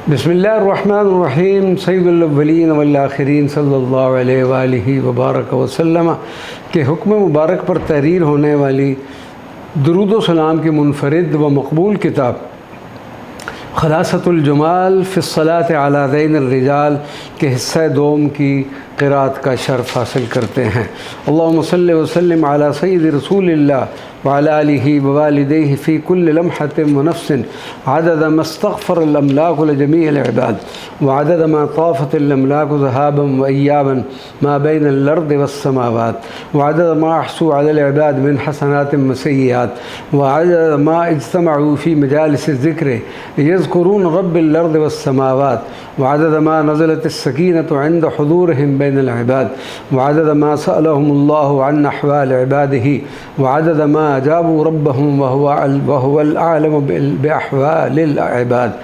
बिस्मिल्लाहिर्रहमानिर्रहीम सय्यदुल अव्वलीन वल आखिरीन सल्लल्लाहु अलैहि वालिहि वबारक वसल्लम के हुक्म मुबारक पर तहरीर होने वाली दुरूद व सलाम की मुनफरिद व मकबूल किताब खलासतुल जमाल फ़िस्सलात अला ज़ैनिर रिजाल के हिस्सा दोम की क़िराअत का शर्फ़ हासिल करते हैं। अल्लाहुम्मा सल्लि व सल्लिम अला सय्यिदि रसूलिल्लाह व अला आलिहि व वालिदैहि फ़ी कुल्लि लम्हतिन व नफ़्सिन अदद मा इस्तग़फ़रल अमलाकु लिजमीइल इबाद व अदद मा ताफ़तिल अमलाकु ज़हाबन व अय्याबन मा बैनल अर्दि वस्समावात व अदद मा अहसू अलल इबाद मिन हसनातिन व सय्यिआत व अदद मा इज्तमअू फ़ी मजालिसि ज़िक्र यज़कुरून रब्बिल अर्दि वस्समावात व अदद मा नज़लतिस सकीनतु इंद हुज़ूरिहिम बैनल इबाद व अदद मा सअलहुमुल्लाहु अन अहवाल इबादिही व अदद मा अजाबू रब्बहुम व हुवल आलमु बिअहवालिल इबाद।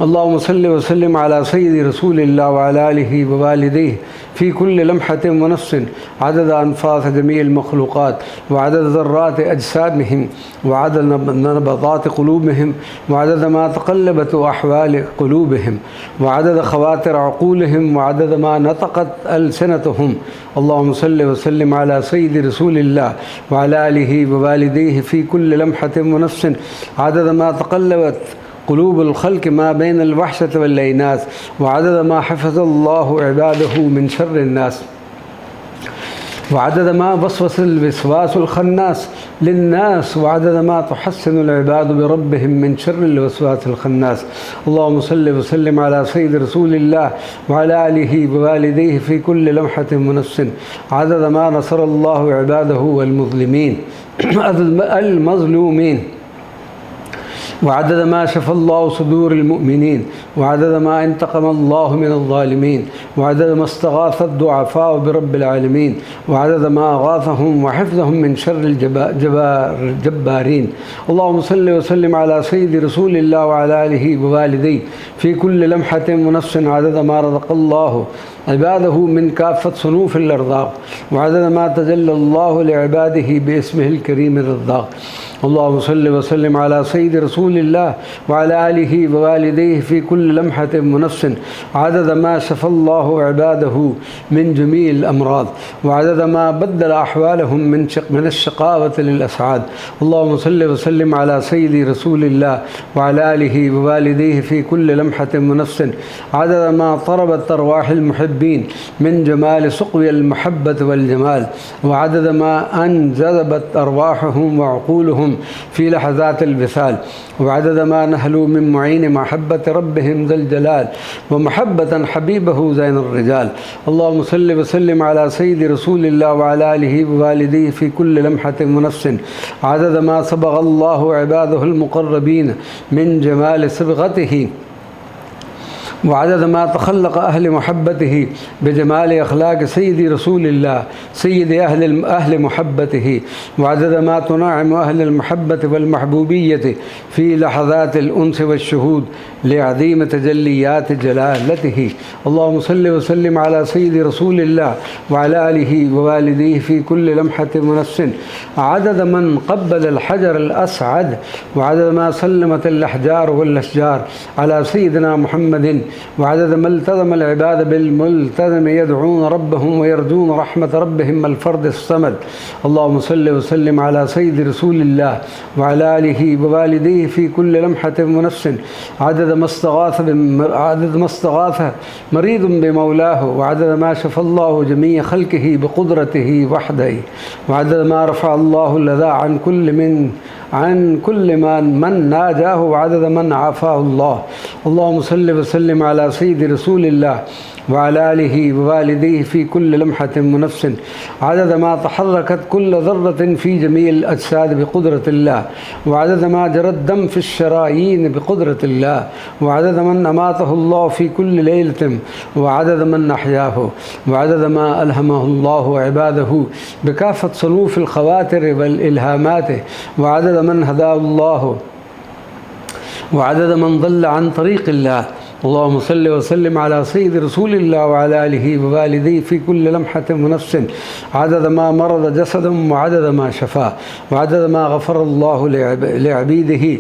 अल्लाहुम्मा सल्लि व सल्लिम अला सय्यिदि रसूलिल्लाह व अला आलिहि व वालिदैहि फ़ी कुल्लि लम्हतिन व नफ़्सिन अदद अनफ़ास जमीइल मख़लूक़ात व अदद ज़र्रात अजसामिहिम व अदद नबज़ात क़ुलूबिहिम व अदद मा तक़ल्लबत अहवाल क़ुलूबिहिम व अदद ख़वातिर अक़ूलिहिम व अदद मा नतक़त अलसिनतुहुम। अल्लाहुम्मा सल्लि व सल्लिम अला सय्यिदि रसूलिल्लाह व अला आलिहि व वालिदैहि फ़ी कुल्लि लम्हतिन व नफ़्सिन अदद मा तक़ल्लबत क़ुलूबुल ख़ल्क़ मा बैनल वहशति वल इनास व अदद मा हफ़िज़ल्लाहु इबादहु मिन शर्रिन नास व अदद मा वस्वसल विस्वासुल खन्नास लिन्नास व अदद मा तुहस्सिनुल इबादु बिरब्बिहिम मिन शर्रिल वस्वासिल खन्नास। अल्लाहुम्मा सल्लि व सल्लिम अला सय्यिदि रसूलिल्लाह व अला आलिहि व वालिदैहि फ़ी कुल्लि लम्हतिन व नफ़्सिन अदद मा नसरल्लाहु इबादहु वल मुज़लिमीन अल मज़लूमीन व अदद मा शफ़ल्लाहु सुदूरिल मुमिनीन व अदद मा इंतक़मल्लाहु मिनज़ ज़ालिमीन व अदद मा इस्तग़ाथद दुअफ़ाउ बिरब्बिल आलमीन व अदद मा अग़ाथहुम व हिफ़्ज़हुम मिन शर्रिल जब्बारीन। अल्लाहुम्मा सल्लि व सल्लिम अला सय्यिदि रसूलिल्लाह व अला आलिहि व वालिदैहि फ़ी कुल्लि लम्हतिन व नफ़्सिन अदद मा रज़क़ल्लाहु इबादहु मिन काफ़्फ़त सुनूफ़िल अर्ज़ाक़ व अदद मा तजल्लल्लाहु लिइबादिहि बिइस्मिहिल करीमिर रज़्ज़ाक़। अल्लाहुम्मा सल्लि व सल्लिम अला सय्यिदि रसूलिल्लाह व अला आलिहि व वालिदैहि फ़ी कुल्लि लम्हतिन व नफ़्सिन अदद मा शफ़ल्लाहु इबादहु मिन जमीइल अमराज़ व अदद मा बद्दल अहवालहुम मिनश्शक़ावति लिल असआद। अल्लाहुम्मा सल्लि व सल्लिम अला सय्यिदि रसूलिल्लाह व अला आलिहि व वालिदैहि फ़ी कुल्लि लम्हतिन व नफ़्सिन अदद मा तरबत अरवाहिल मुहिब्बीन मिन जमाल सुक़्विल महब्बत वल जमाल व अदद मा अंजज़बत अरवाहुहुम व अक़ूलुहुम फ़ी लहज़ातिल विसाल व अदद मा नहलू मिन मुईन महब्बत रब्बिहिम ज़ल जलाल व महब्बतन हबीबहु ज़ैनुर रिजाल। अल्लाहुम्मा सल्लि व सल्लिम अला सय्यिदि रसूलिल्लाह व अला आलिहि व वालिदैहि फ़ी कुल्लि लम्हतिन व नफ़्सिन अदद मा सबग़ल्लाहु इबादहुल मुक़र्रबीन मिन जमाल सिबग़तिही व अदद मा तख़ल्लक़ अहल महब्बतिही बिजमाल अख़लाक़ सय्यिदि रसूलिल्लाह सय्यिदि अहल महब्बतिही व अदद मा तुनअ्इमु अहलल महब्बति वल महबूबिय्यति फ़ी लहज़ातिल उन्स वश्शुहूद लिअज़ीम तजल्लियात जलालतिही। अल्लाहुम्मा सल्लि व सल्लिम अला सय्यिदि रसूलिल्लाह व अला आलिहि व वालिदैहि फ़ी कुल्लि लम्हतिन व नफ़्सिन अदद मन क़ब्बलल हजरल असअद व अदद मा सल्लमतिल अहजार वल अशजार अला सय्यिदिना मुहम्मदिन व अदद मा इल्तज़मल इबाद बिल मुल्तज़म यदऊन रब्बहुम व यरजून रहमत रब्बिहिम अल फ़र्द समद। अल्लाहुम्मा सल्लि व सल्लिम अला सय्यिदि रसूलिल्लाह व अला आलिहि व वालिदैहि फ़ी कुल्लि लम्हतिन व नफ़्सिन अदद मा इस्तग़ाथ मरीदुन बिमौलाहु व अदद मा शफ़ल्लाहु जमीअ ख़ल्क़िही बिक़ुद्रतिही वहदही व अदद मा रफ़अल्लाहु लज़ा अन कुल्लि मन नाजाहु व अदद मन आफ़ाहुल्लाह। अल्लाहुम्मा सल्लि व सल्लिम अला सय्यिदि रसूलिल्लाह व अला आलिहि व वालिदैहि फ़ी कुल्लि लम्हतिन व नफ़्सिन अदद मा तहर्रकत कुल्लु ज़र्रतिन फ़ी जमीइल अजसाद बिक़ुद्रतिल्लाह व अदद मा जरद दम फ़िश शरायीन बिक़ुद्रतिल्लाह व अदद मन अमातहुल्लाहु फ़ी कुल्लि लैलतिन व अदद मन अहयाहु व अदद मा अलहमहुल्लाहु इबादहु बिकाफ़त सुनूफ़िल ख़वातिर वल इल्हामात व अदद मन हदाहुल्लाहु व अदद मन ज़ल्ल अन तरीक़िल्लाह اللهم صل وسلم على سيد رسول الله وعلى آله ووالديه في كل لمحة ونفس عدد ما مرض جسدهم وعدد ما شفاه وعدد ما غفر الله لعبيده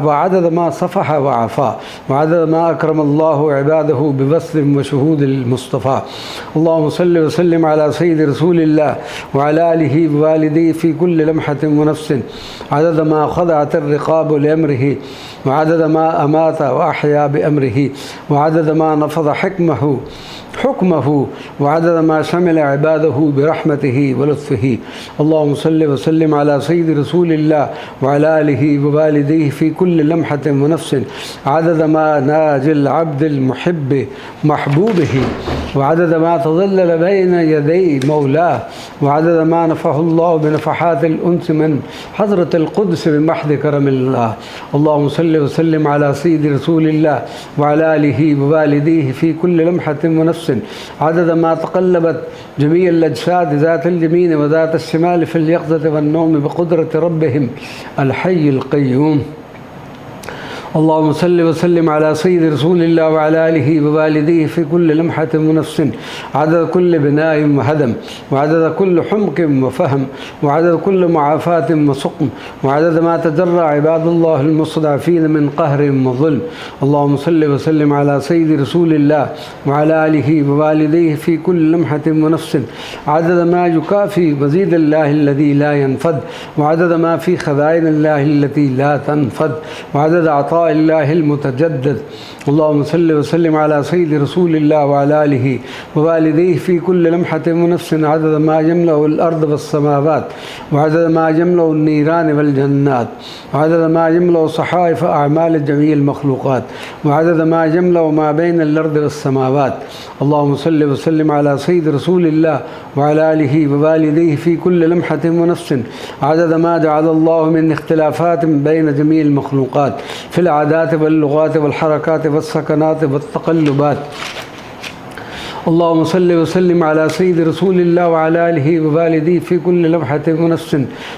وعدد ما صفح وعفا وعدد ما أكرم الله عباده بوصل وشهود المصطفى. اللهم صل وسلم على سيد رسول الله وعلى آله ووالديه في كل لمحة ونفس عدد ما خضعت الرقاب لأمره وعدد ما أمات وأحيا بأمره وعدد ما نفض حكمه وعدد ما شمل عباده برحمته ولطفه. اللهم صل وسلم على سيد رسول الله وعلى آله ووالديه في كل لمحة ونفس عدد ما ناجي العبد المحب محبوبه وعدد ما تظلل بين يدي مولاه وعدد ما نفعه الله بنفحات الأنس من حضرة القدس بمحض كرم الله. اللهم صل وسلم على سيد رسول الله وعلى آله ووالديه في كل لمحة ونفس عدد ما تقلبت جميع الأجساد ذات اليمين وذات الشمال في اليقظة والنوم بقدرة ربهم الحي القيوم. اللهم صل وسلم على سيد رسول الله وعلى آله ووالديه في كل لمحة ونفس عدد كل بناء وهدم وعدد كل حمق وفهم وعدد كل معافاة وسقم وعدد ما تجرى عباد الله المستضعفين من قهر وظلم. اللهم صل وسلم على سيد رسول الله وعلى آله ووالديه في كل لمحة ونفس عدد ما يكافي مزيد الله الذي لا ينفد وعدد ما في خزائن الله التي لا تنفد وعدد عطاء الله المتجدد. اللهم صل وسلم على سيد رسول الله وعلى آله ووالديه في كل لمحة ونفس عدد ما يملأ الأرض والسماوات وعدد ما يملأ النيران والجنات وعدد ما يملأ صحائف أعمال جميع المخلوقات وعدد ما يملأ ما بين الأرض والسماوات. اللهم صل وسلم على سيد رسول الله وعلى آله ووالديه في كل لمحة ونفس عدد ما جعل الله من اختلافات بين جميع المخلوقات في العادات واللغات والحركات والسكنات والتقلبات. اللهم صل وسلم على سيد رسول الله وعلى آله ووالديه في كل لمحة ونفس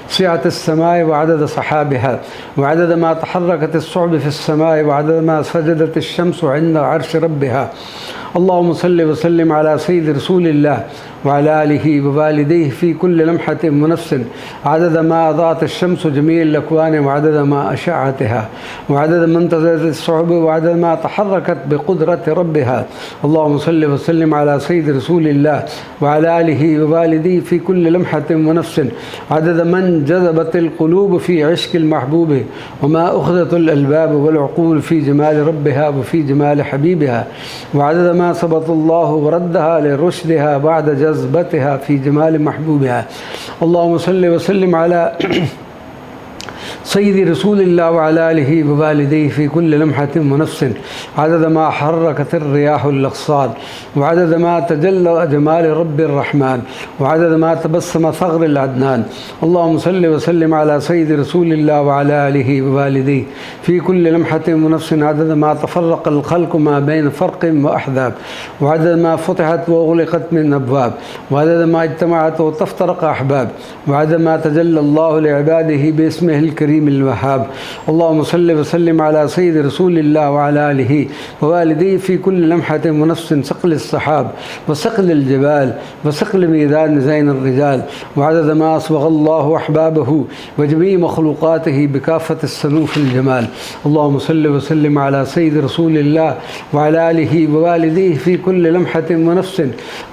سعة السماء وعدد سحابها وعدد ما تحركت الصعب في السماء وعدد ما سجدت الشمس عند عرش ربها. اللهم صل وسلم على سيد رسول الله وعلى آله ووالديه في كل لمحة ونفس عدد ما أضاءت الشمس جميع الأكوان وعدد ما أشعتها وعدد ما امتزجت الصعب وعدد ما تحركت بقدرة ربها. اللهم صل وسلم على سيد رسول الله وعلى آله ووالديه في كل لمحة ونفس عدد من جذبت القلوب في عشق المحبوب وما أخذت الألباب والعقول في جمال ربها وفي جمال حبيبها وعدد ما سبط الله وردها لرشدها بعد جذبتها في جمال محبوبها. اللهم صل وسلم على سيد رسول الله وعلى آله ووالديه في كل لمحة ونفس عدد ما حركت الرياح الأغصان وعدد ما تجلى جمال رب الرحمن وعدد ما تبسم ثغر العدنان. اللهم صل وسلم على سيد رسول الله وعلى آله ووالديه في كل لمحة ونفس عدد ما تفرق الخلق ما بين فرق وأحزاب وعدد ما فتحت وأغلقت من أبواب وعدد ما اجتمعت وتفترق أحباب وعدد ما تجلى الله لعباده باسمه الكريم الوهاب. اللهم صل وسلم على سيد رسول الله وعلى آله ووالديه في كل لمحة ونفس ثقل السحاب وثقل الجبال وثقل ميدان زين الرجال وعدد ما أصبغ الله أحبابه وجميع مخلوقاته بكافة الصنوف الجمال. اللهم صل وسلم على سيد رسول الله وعلى آله ووالديه في كل لمحة ونفس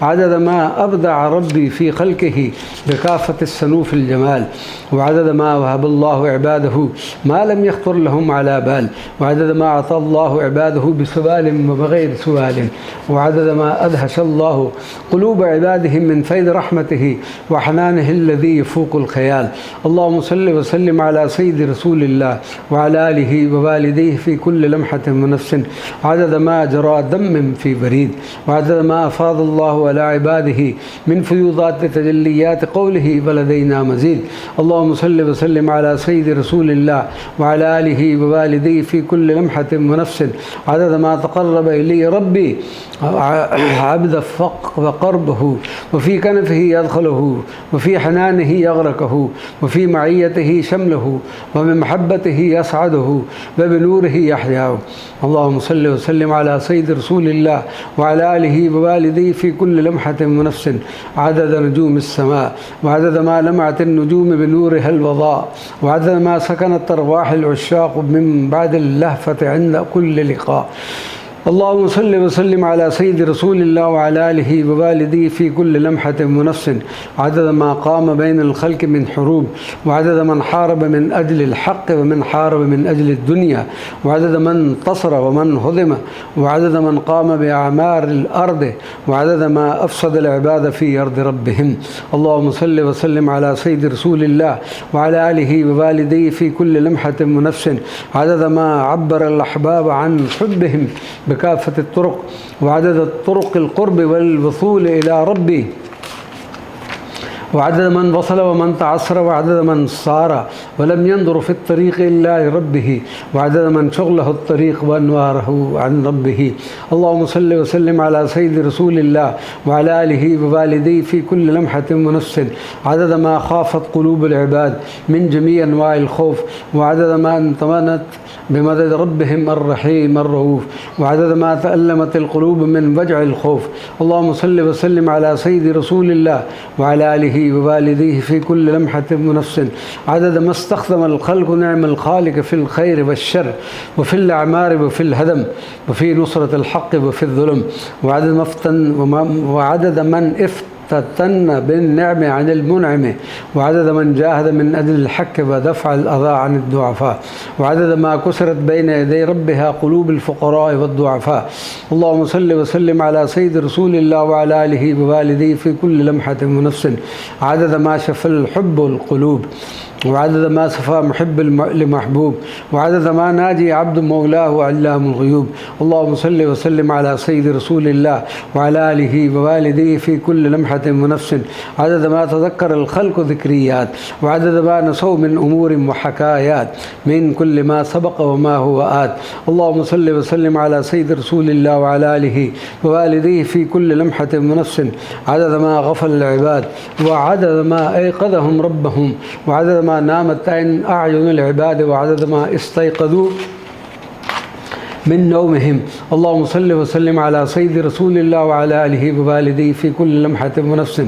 عدد ما أبدع ربي في خلقه بكافة الصنوف الجمال وعدد ما وهب الله عباده ما لم يخطر لهم على بال وعدد ما أعطى الله عباده بسؤال وبغير سؤال وعدد ما أدهش الله قلوب عبادهم من فيض رحمته وحنانه الذي يفوق الخيال. اللهم صل وسلم على سيد رسول الله وعلى آله ووالديه في كل لمحة ونفس عدد ما جرى دم في بريد وعدد ما أفاض الله على عباده من فيوضات تجليات قوله ولدينا مزيد. اللهم صل وسلم على سيد رسول الله وعلى آله ووالديه في كل لمحة ونفس عدد ما تقرب إلي ربي عبد فقربه وفي كنفه يدخله وفي حنانه يغرقه وفي معيته شمله ومن محبته يسعده وبنوره يحياه. اللهم صل وسلم على سيد رسول الله وعلى آله ووالديه في كل لمحة ونفس عدد نجوم السماء وعدد ما لمعت النجوم بنورها الوضاء وعدد ما سكنت أرواح العشاق من بعد اللهفة عند كل لقاء. اللهم صل وسلم على سيد رسول الله وعلى آله ووالديه في كل لمحة ونفس عدد ما قام بين الخلق من حروب وعدد من حارب من أجل الحق ومن حارب من أجل الدنيا وعدد من انتصر ومن هزم وعدد من قام بأعمار الأرض وعدد ما أفسد العباد في أرض ربهم. اللهم صل وسلم على سيد رسول الله وعلى آله ووالديه في كل لمحة ونفس عدد ما عبر الأحباب عن حبهم بكافة الطرق وعدد طرق القرب والوصول إلى ربي وعدد من وصل ومن تعسر وعدد من صار ولم ينظر في الطريق إلا لربه وعدد من شغله الطريق وأنواره عن ربه. اللهم صل وسلم على سيد رسول الله وعلى آله ووالديه في كل لمحة ونفس عدد ما خافت قلوب العباد من جميع أنواع الخوف وعدد ما انطمأنت بمدد ربهم الرحيم الرؤوف وعدد ما تألمت القلوب من وجع الخوف. اللهم صل وسلم على سيد رسول الله وعلى آله ووالديه في كل لمحة ونفس عدد ما استخدم الخلق نعم الخالق في الخير والشر وفي الأعمار وفي الهدم وفي نصرة الحق وفي الظلم وعدد من افتتن بالنعم عن المنعم وعدد من جاهد من أجل الحق ودفع الأذى عن الضعفاء وعدد ما كسرت بين يدي ربها قلوب الفقراء والضعفاء. اللهم صل وسلم على سيد رسول الله وعلى آله ووالديه في كل لمحة ونفس عدد ما شفى الحب القلوب وعدد ما صفى محب لمحبوب وعدد ما ناجي عبد مولاه علام الغيوب. اللهم صل وسلم على سيد رسول الله وعلى آله ووالديه في كل لمحة ونفس عدد ما تذكر الخلق ذكريات وعدد ما نسوا من أمور وحكايات من كل ما سبق وما هو آت. اللهم صل وسلم على سيد رسول الله وعلى آله ووالديه في كل لمحة ونفس عدد ما غفل العباد وعدد ما أيقظهم ربهم وعدد ما نامت أعين العباد وعدد ما استيقظوا من نومهم. اللهم صل وسلم على سيد رسول الله وعلى آله ووالديه في كل لمحة ونفس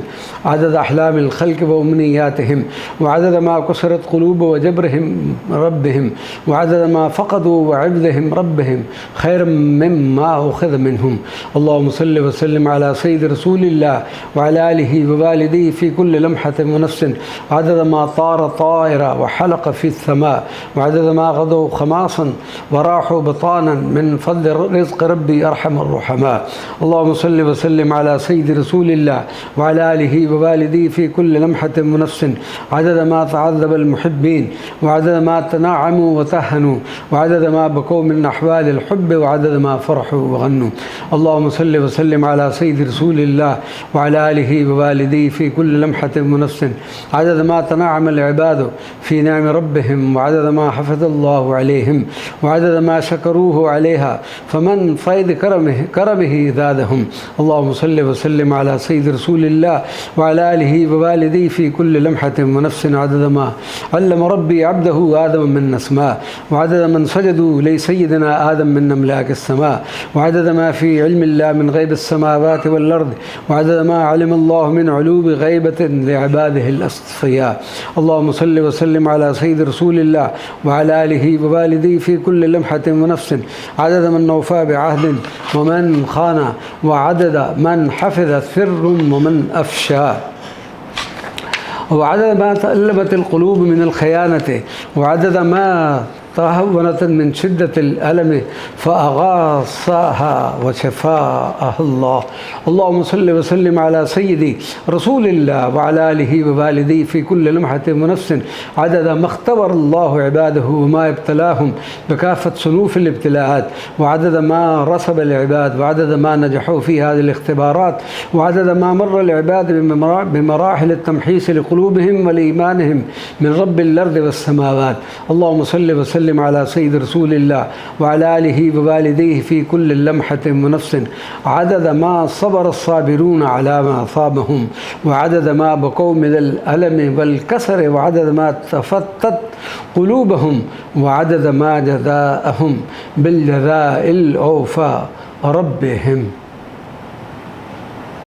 عدد أحلام الخلق وأمنياتهم وعدد ما كسرت قلوب وجبرهم ربهم وعدد ما فقدوا وعبدهم ربهم خير مما أخذ منهم. اللهم صل وسلم على سيد رسول الله وعلى آله ووالديه في كل لمحة ونفس عدد ما طار طائرا وحلق في السماء وعدد ما غدوا خماصا وراحوا بطانا من فضل رزق ربي أرحم الرحماء. اللهم صل وسلم على سيد رسول الله وعلى آله ووالديه في كل لمحة ونفس عدد ما تعذب المحبين وعدد ما تناعموا وتهنوا وعدد ما بكوا من أحوال الحب وعدد ما فرحوا وغنوا. اللهم صل وسلم على سيد رسول الله وعلى آله ووالديه في كل لمحة ونفس عدد ما تنعم العباد في نعم ربهم وعدد ما حفظ الله عليهم وعدد ما شكروه عليها فمن فيض كرمه زادهم. اللهم صل وسلم على سيد رسول الله وعلى آله ووالديه في كل لمحة ونفس عدد ما علم ربي عبده آدم من أسماء وعدد من سجدوا لسيدنا آدم من أملاك السماء وعدد ما في علم الله من غيب السماوات والأرض وعدد ما علم الله من علوم غيبة لعباده الأصفياء. اللهم صل وسلم على سيد رسول الله وعلى آله ووالديه في كل لمحة ونفس عدد من وفى بعهد ومن خان وعدد من حفظ سر ومن أفشى وعدد ما تألبت القلوب من الخيانة وعدد ما تهونت من شدة الألم فأغاثها وشفاها الله. اللهم صل وسلم على سيدي رسول الله وعلى آله ووالديه في كل لمحة ونفس عدد ما اختبر الله عباده وما ابتلاهم بكافة صنوف الابتلاءات، وعدد ما رسب العباد، وعدد ما نجحوا في هذه الاختبارات، وعدد ما مر العباد بمراحل التمحيص لقلوبهم ولإيمانهم من رب الأرض والسماوات. اللهم صل وسلم على سيد رسول الله وعلى آله ووالديه في كل لمحة ونفس عدد ما صبر الصابرون على ما أصابهم، وعدد ما بقوا من الألم والكسر، وعدد ما تفتت قلوبهم، وعدد ما جزاءهم بالجزاء الأوفى ربهم.